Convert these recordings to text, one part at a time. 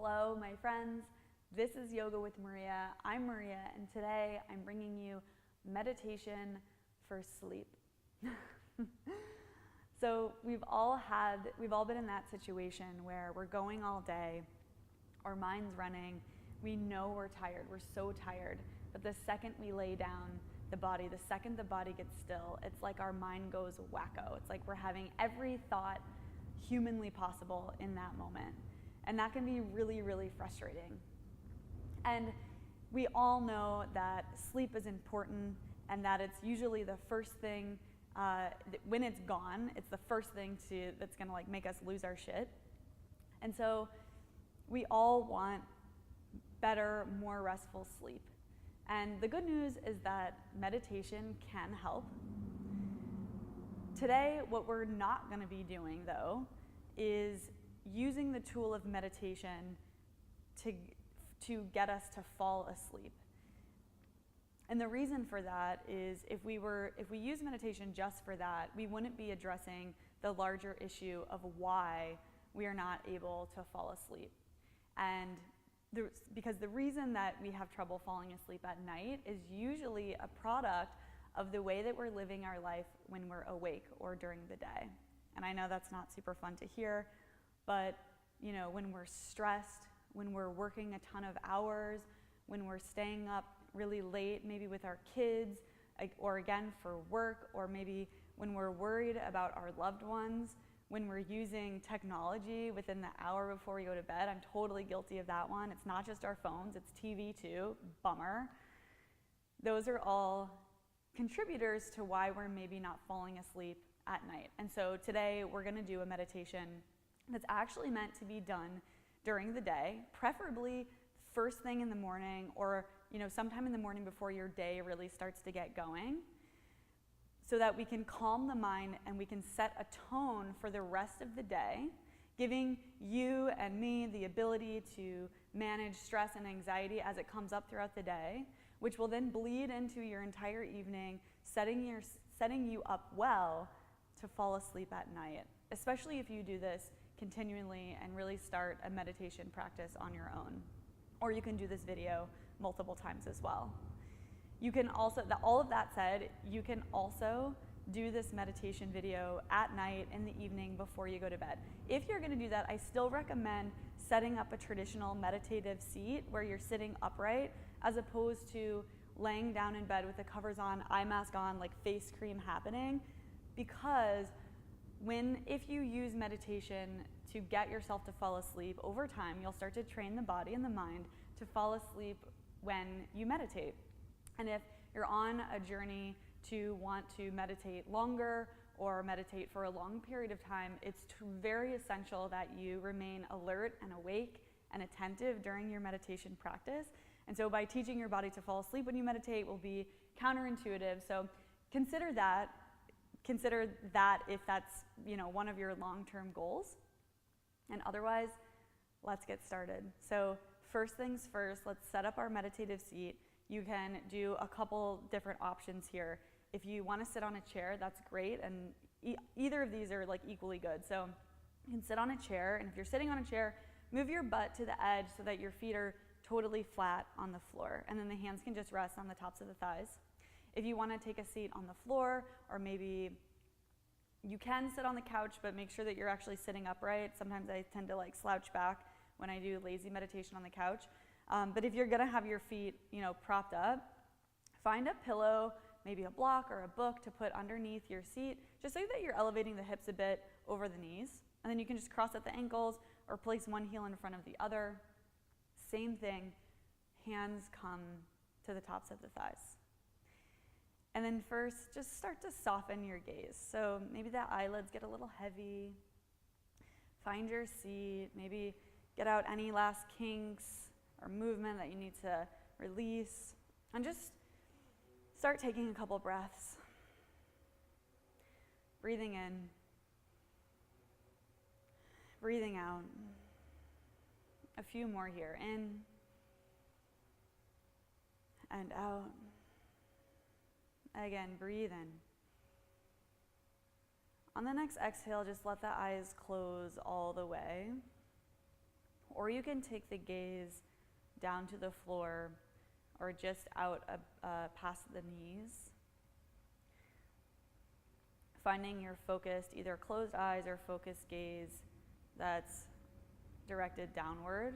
Hello, my friends. This is Yoga with Maria. I'm Maria, and today I'm bringing you meditation for sleep. So we've all been in that situation where we're going all day, our mind's running, we know we're tired, we're so tired, but the second we lay down the second the body gets still, it's like our mind goes wacko. It's like we're having every thought humanly possible in that moment. And that can be really, really frustrating. And we all know that sleep is important and that it's usually the first thing, when it's gone, it's the first thing that's gonna like make us lose our shit. And so we all want better, more restful sleep. And the good news is that meditation can help. Today, what we're not gonna be doing though, is using the tool of meditation to get us to fall asleep. And the reason for that is if we use meditation just for that, we wouldn't be addressing the larger issue of why we are not able to fall asleep. And because the reason that we have trouble falling asleep at night is usually a product of the way that we're living our life when we're awake or during the day. And I know that's not super fun to hear, but when we're stressed, when we're working a ton of hours, when we're staying up really late, maybe with our kids, or again for work, or maybe when we're worried about our loved ones, when we're using technology within the hour before we go to bed. I'm totally guilty of that one. It's not just our phones, it's TV too, bummer. Those are all contributors to why we're maybe not falling asleep at night. And so today we're gonna do a meditation that's actually meant to be done during the day, preferably first thing in the morning or sometime in the morning before your day really starts to get going, so that we can calm the mind and we can set a tone for the rest of the day, giving you and me the ability to manage stress and anxiety as it comes up throughout the day, which will then bleed into your entire evening, setting you up well to fall asleep at night, especially if you do this continually and really start a meditation practice on your own. Or you can do this video multiple times as well. You can also, all of that said, you can also do this meditation video at night in the evening before you go to bed. If you're gonna do that, I still recommend setting up a traditional meditative seat where you're sitting upright as opposed to laying down in bed with the covers on, eye mask on, like face cream happening, because if you use meditation to get yourself to fall asleep, over time you'll start to train the body and the mind to fall asleep when you meditate. And if you're on a journey to want to meditate longer or meditate for a long period of time, it's very essential that you remain alert and awake and attentive during your meditation practice. And so by teaching your body to fall asleep when you meditate will be counterintuitive. So consider that if that's one of your long-term goals. And otherwise, let's get started. So first things first, let's set up our meditative seat. You can do a couple different options here. If you want to sit on a chair, that's great, and either of these are like equally good. So you can sit on a chair, and if you're sitting on a chair, move your butt to the edge so that your feet are totally flat on the floor, and then the hands can just rest on the tops of the thighs. If you want to take a seat on the floor, or maybe you can sit on the couch, but make sure that you're actually sitting upright. Sometimes I tend to like slouch back when I do lazy meditation on the couch. But if you're gonna have your feet, propped up, find a pillow, maybe a block or a book to put underneath your seat, just so that you're elevating the hips a bit over the knees. And then you can just cross at the ankles or place one heel in front of the other. Same thing, hands come to the tops of the thighs. And then first, just start to soften your gaze. So maybe the eyelids get a little heavy. Find your seat, maybe get out any last kinks or movement that you need to release, and just start taking a couple breaths. Breathing in, breathing out. A few more here, in and out. Again, breathe in. On the next exhale, just let the eyes close all the way. Or you can take the gaze down to the floor or just out past the knees. Finding your focused, either closed eyes or focused gaze that's directed downward.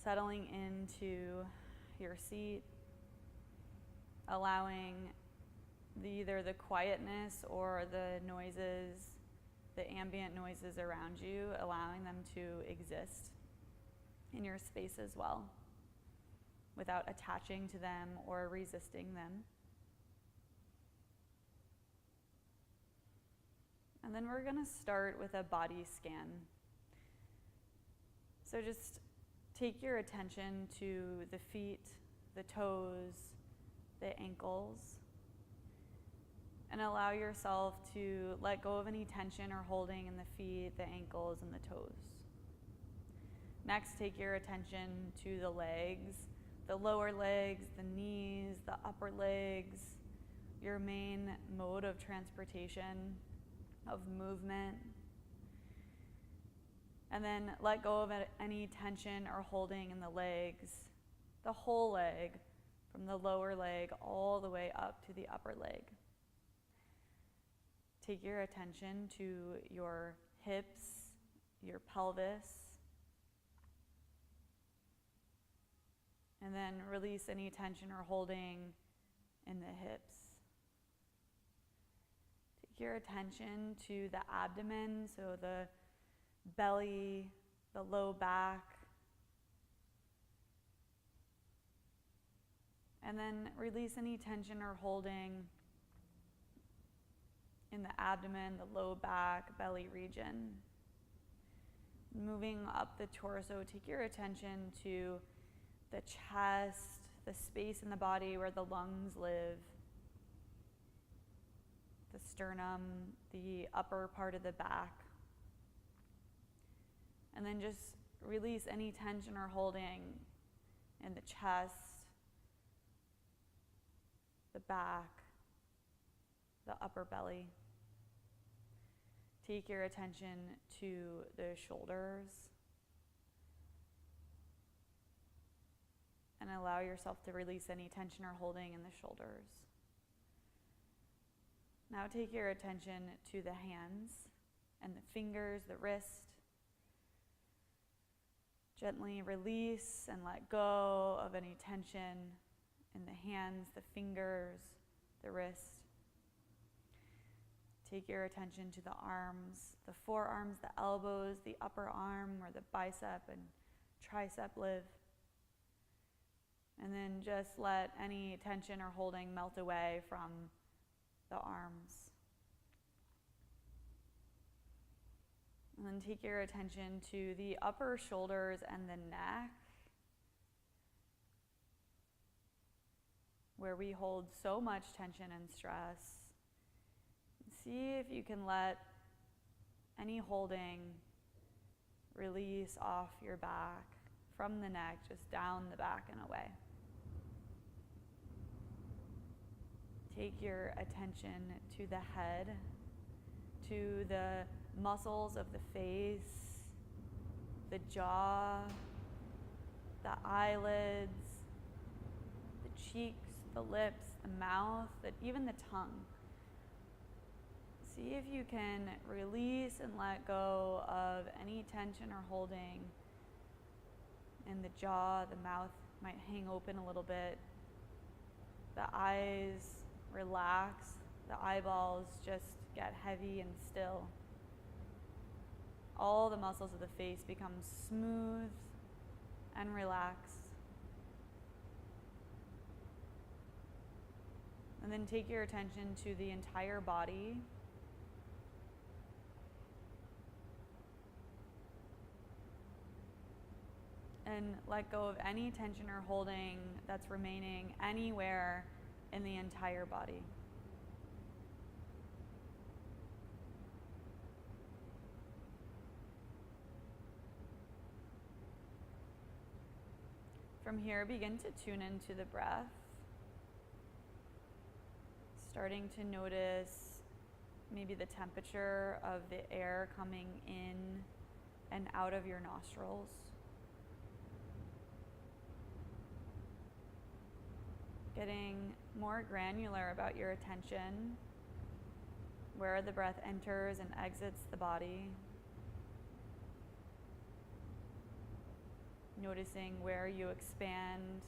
Settling into your seat, allowing either the quietness or the noises, the ambient noises around you, allowing them to exist in your space as well, without attaching to them or resisting them. And then we're going to start with a body scan. So just take your attention to the feet, the toes, the ankles, and allow yourself to let go of any tension or holding in the feet, the ankles, and the toes. Next, take your attention to the legs, the lower legs, the knees, the upper legs, your main mode of transportation, of movement. And then let go of any tension or holding in the legs, the whole leg, from the lower leg all the way up to the upper leg. Take your attention to your hips, your pelvis, and then release any tension or holding in the hips. Take your attention to the abdomen, so the belly, the low back, and then release any tension or holding in the abdomen, the low back, belly region. Moving up the torso, take your attention to the chest, the space in the body where the lungs live, the sternum, the upper part of the back. And then just release any tension or holding in the chest, the back, the upper belly. Take your attention to the shoulders and allow yourself to release any tension or holding in the shoulders. Now take your attention to the hands and the fingers, the wrist. Gently release and let go of any tension in the hands, the fingers, the wrist. Take your attention to the arms, the forearms, the elbows, the upper arm where the bicep and tricep live. And then just let any tension or holding melt away from the arms. And then take your attention to the upper shoulders and the neck, where we hold so much tension and stress. See if you can let any holding release off your back, from the neck, just down the back and away. Take your attention to the head, to the muscles of the face, the jaw, the eyelids, the cheeks, the lips, the mouth, even the tongue. See if you can release and let go of any tension or holding in the jaw. The mouth might hang open a little bit. The eyes relax. The eyeballs just get heavy and still. All the muscles of the face become smooth and relaxed. And then take your attention to the entire body. And let go of any tension or holding that's remaining anywhere in the entire body. From here, begin to tune into the breath, starting to notice maybe the temperature of the air coming in and out of your nostrils. Getting more granular about your attention, where the breath enters and exits the body. Noticing where you expand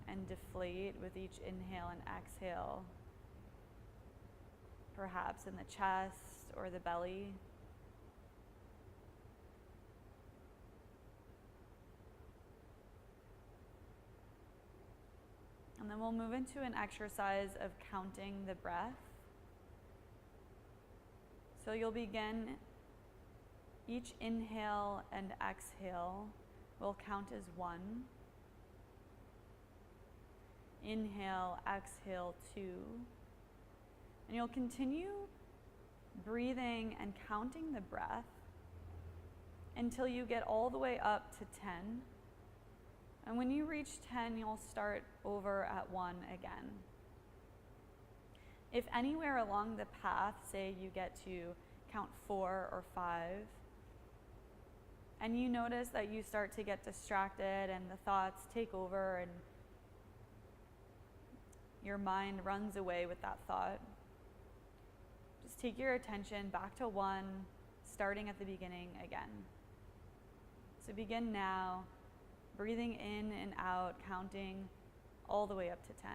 and deflate with each inhale and exhale, perhaps in the chest or the belly. And then we'll move into an exercise of counting the breath. So you'll begin each inhale and exhale will count as 1. Inhale, exhale, 2. And you'll continue breathing and counting the breath until you get all the way up to 10. And when you reach 10, you'll start over at 1 again. If anywhere along the path, say you get to count 4 or 5, and you notice that you start to get distracted and the thoughts take over and your mind runs away with that thought, just take your attention back to 1, starting at the beginning again. So begin now, breathing in and out, counting all the way up to 10.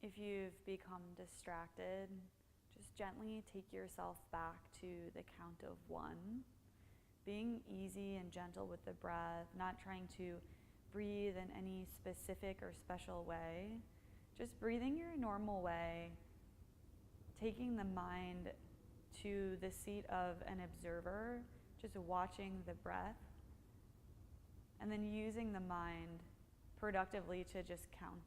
If you've become distracted, just gently take yourself back to the count of 1, being easy and gentle with the breath, not trying to breathe in any specific or special way, just breathing your normal way, taking the mind to the seat of an observer, just watching the breath, and then using the mind productively to just count.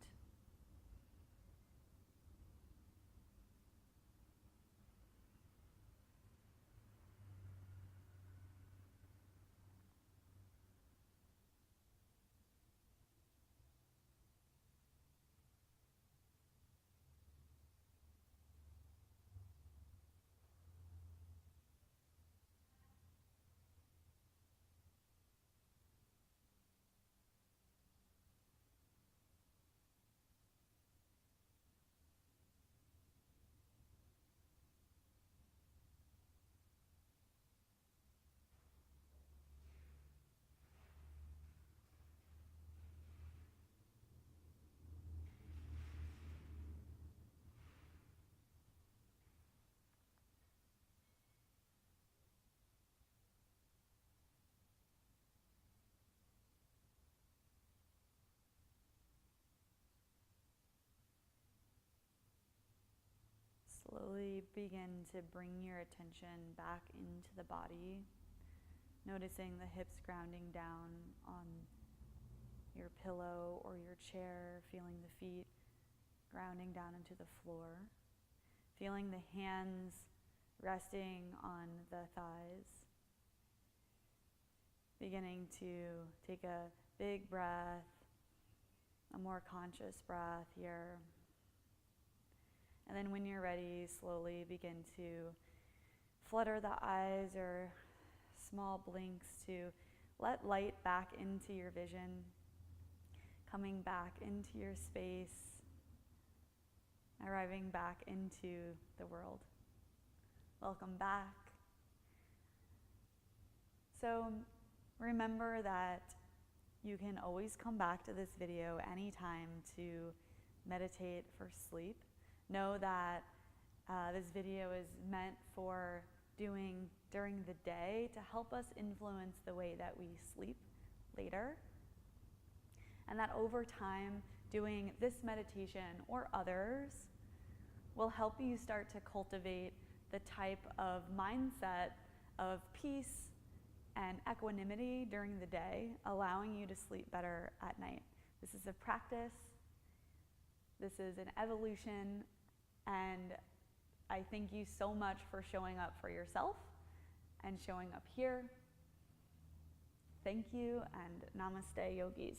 Slowly begin to bring your attention back into the body, noticing the hips grounding down on your pillow or your chair, feeling the feet grounding down into the floor, feeling the hands resting on the thighs, beginning to take a big breath, a more conscious breath here. And then when you're ready, slowly begin to flutter the eyes or small blinks to let light back into your vision, coming back into your space, arriving back into the world. Welcome back. So remember that you can always come back to this video anytime to meditate for sleep. Know that this video is meant for doing during the day to help us influence the way that we sleep later. And that over time, doing this meditation or others will help you start to cultivate the type of mindset of peace and equanimity during the day, allowing you to sleep better at night. This is a practice. This is an evolution, and I thank you so much for showing up for yourself and showing up here. Thank you, and namaste, yogis.